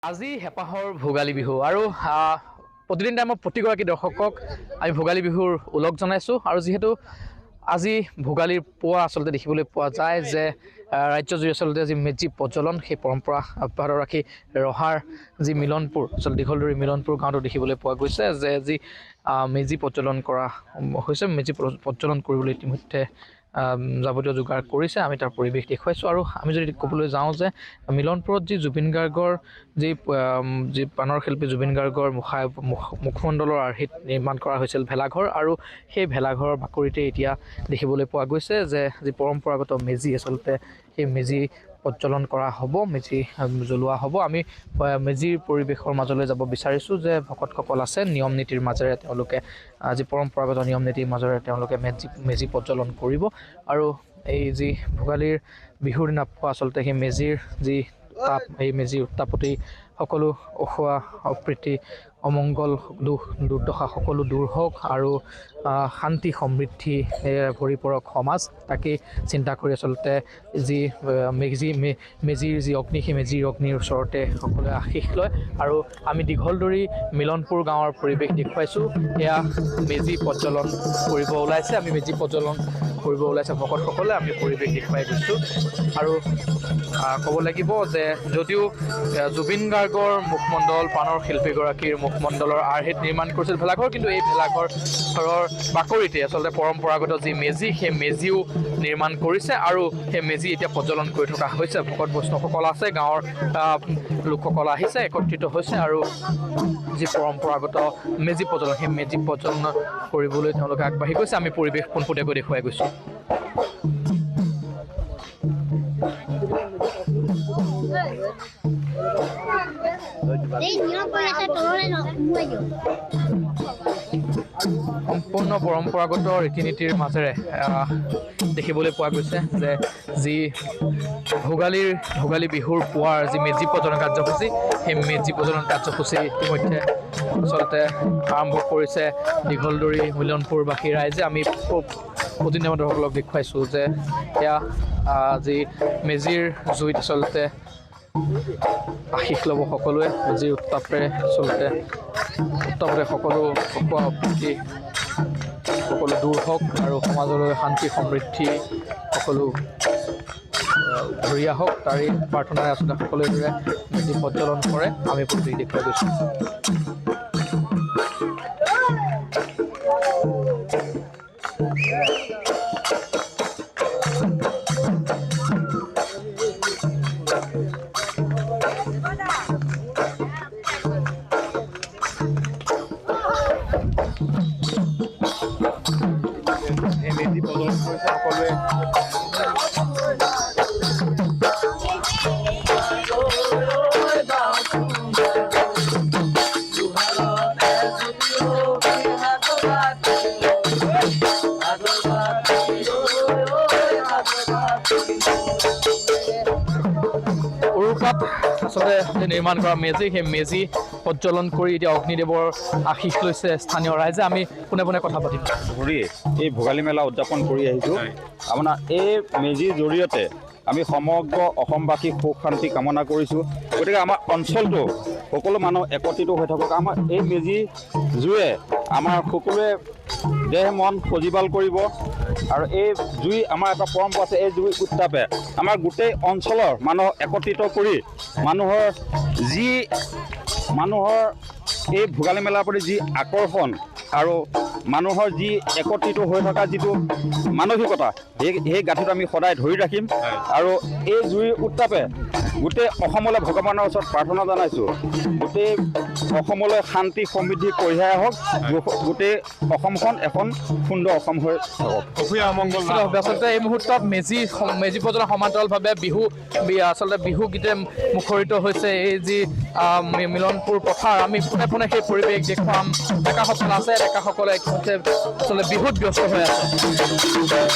আজি হেপাহৰ ভোগালী বিহু আৰু প্ৰতিদিন টাইমত প্ৰতিগৰাকী দৰ্শকক আমি ভোগালী বিহুৰ ওলগ জনাইছোঁ আৰু যিহেতু আজি ভোগালীৰ পুৱা আচলতে দেখিবলৈ পোৱা যায় যে ৰাজ্যজুৰি আচলতে যি মেজি প্ৰজ্বলন সেই পৰম্পৰা অব্যাহত ৰাখি ৰহাৰ যি মিলনপুৰ আচলতে দীঘলদৰী মিলনপুৰ গাঁৱতো দেখিবলৈ পোৱা গৈছে যে যি মেজি প্ৰজ্বলন কৰা হৈছে মেজি প্ৰজ্বলন কৰিবলৈ ইতিমধ্যে যাৱতীয় যোগাৰ কৰিছে আমি তাৰ পৰিৱেশ দেখুৱাইছোঁ আৰু আমি যদি ক'বলৈ যাওঁ যে মিলনপুৰত যি জুবিন গাৰ্গৰ যি প্ৰাণৰ শিল্পী জুবিন গাৰ্গৰ মুখমণ্ডলৰ আৰ্হিত নিৰ্মাণ কৰা হৈছিল ভেলাঘৰ আৰু সেই ভেলাঘৰৰ বাকৰিতে এতিয়া দেখিবলৈ পোৱা গৈছে যে যি পৰম্পৰাগত মেজি আচলতে সেই মেজি প্ৰজ্বলন কৰা হ'ব মেজি জ্বলোৱা হ'ব আমি মেজিৰ পৰিৱেশৰ মাজলৈ যাব বিচাৰিছোঁ যে ভকতসকল আছে নিয়ম নীতিৰ মাজেৰে তেওঁলোকে যি পৰম্পৰাগত নিয়ম নীতিৰ মাজেৰে তেওঁলোকে মেজি প্ৰজ্বলন কৰিব আৰু এই যি ভোগালীৰ বিহুৰ দিনা আচলতে সেই মেজিৰ যি তাপ এই মেজিৰ উত্তাপতেই সকলো অসুৱা অপ্ৰীতি অমংগল দুখ দুৰ্দশা সকলো দূৰ হওক আৰু শান্তি সমৃদ্ধি ভৰি পৰক সমাজ তাকেই চিন্তা কৰি আচলতে যি মেজিৰ যি অগ্নি সেই মেজিৰ অগ্নিৰ ওচৰতে সকলোৱে আশীষ লয় আৰু আমি দীঘলদৰী মিলনপুৰ গাঁৱৰ পৰিৱেশ দেখুৱাইছোঁ এয়া মেজি প্ৰজ্বলন কৰিব ওলাইছে আমি মেজি প্ৰজ্বলন কৰিব ওলাইছে ভকতসকলে আমি পৰিৱেশ দেখুৱাই গৈছোঁ আৰু ক'ব লাগিব যে যদিও জুবিন গাৰ্গৰ মুখমণ্ডল প্ৰাণৰ শিল্পীগৰাকীৰ মুখমণ্ডলৰ আৰ্হিত নিৰ্মাণ কৰিছিল ভেলাঘৰ কিন্তু এই ভেলাঘৰৰ বাকৰিতে আচলতে পৰম্পৰাগত যি মেজি সেই মেজিও নিৰ্মাণ কৰিছে আৰু সেই মেজি এতিয়া প্ৰজ্বলন কৰি থকা হৈছে ভকত বৈষ্ণৱসকল আছে গাঁৱৰ লোকসকল আহিছে একত্ৰিত হৈছে আৰু যি পৰম্পৰাগত মেজি প্ৰজ্বলন সেই মেজি প্ৰজ্বলন কৰিবলৈ তেওঁলোকে আগবাঢ়ি গৈছে আমি পৰিৱেশ পোনপটীয়াকৈ দেখুৱাই গৈছোঁ সম্পূৰ্ণ পৰম্পৰাগত ৰীতি নীতিৰ মাজেৰে দেখিবলৈ পোৱা গৈছে যে যি ভোগালী বিহুৰ পুৱাৰ যি মেজি প্ৰজ্বলন কাৰ্যসূচী সেই মেজি প্ৰজ্বলন কাৰ্যসূচী ইতিমধ্যে আচলতে আৰম্ভ কৰিছে দীঘলদৰী মিলনপুৰবাসী ৰাইজে আমি প্ৰতিদিনে দৰ্শকক দেখুৱাইছোঁ যে এয়া যি মেজিৰ জুইত আচলতে আশীষ ল'ব সকলোৱে মেজিৰ উত্তাপেৰে আচলতে সকলো অসুৱা অপ্ৰীতি সকলো দূৰ হওক আৰু সমাজলৈ শান্তি সমৃদ্ধি সকলো ঘূৰি আহক তাৰে প্ৰাৰ্থনাৰে আচলতে সকলোৰে দৰে মেজি প্ৰজ্বলন কৰে আমি প্ৰতি দেখুৱাই গৈছোঁ মেজি প্ৰজ্বলন কৰিছে সকলোৱে উৰুকাত আচলতে নিৰ্মাণ কৰা মেজি সেই মেজি প্ৰজ্বলন কৰি এতিয়া অগ্নিদেৱৰ আশীষ লৈছে স্থানীয় ৰাইজে আমি পোনে পোনে কথা পাতিম ঘূৰি এই ভোগালী মেলা উদযাপন কৰি আহিছোঁ আপোনাৰ এই মেজিৰ জৰিয়তে আমি সমগ্ৰ অসমবাসীক সুখ শান্তি কামনা কৰিছোঁ গতিকে আমাৰ অঞ্চলটো সকলো মানুহ একত্ৰিত হৈ থাকক আমাৰ এই মেজি জুয়ে আমাৰ সকলোৱে দেহ মন সজীৱাল কৰিব আৰু এই জুই আমাৰ এটা পৰম্পৰা আছে এই জুই উত্তাপে আমাৰ গোটেই অঞ্চলৰ মানুহ একত্ৰিত কৰি মানুহৰ এই ভোগালী মেলাৰ প্ৰতি যি আকৰ্ষণ আৰু মানুহৰ যি একত্ৰিত হৈ থকা যিটো মানসিকতা সেই গাঁঠিটো আমি সদায় ধৰি ৰাখিম আৰু এই জুইৰ উত্তাপে গোটেই অসমলৈ ভগৱানৰ ওচৰত প্ৰাৰ্থনা জনাইছোঁ গোটেই অসমলৈ শান্তি সমৃদ্ধি কঢ়িয়াই আহক গোটেই অসমখন এখন সুন্দৰ অসম হৈ থাকক আচলতে এই মুহূৰ্তত মেজি প্ৰজ্বলন সমান্তৰালভাৱে আচলতে বিহু গীতে মুখৰিত হৈছে এই যি মিলনপুৰ পথাৰ আমি পোনে পোনে সেই পৰিৱেশ দেখুৱাম ডেকাসকল আছে ডেকাসকলে ইতিমধ্যে আচলতে বিহুত ব্যস্ত হৈ আছে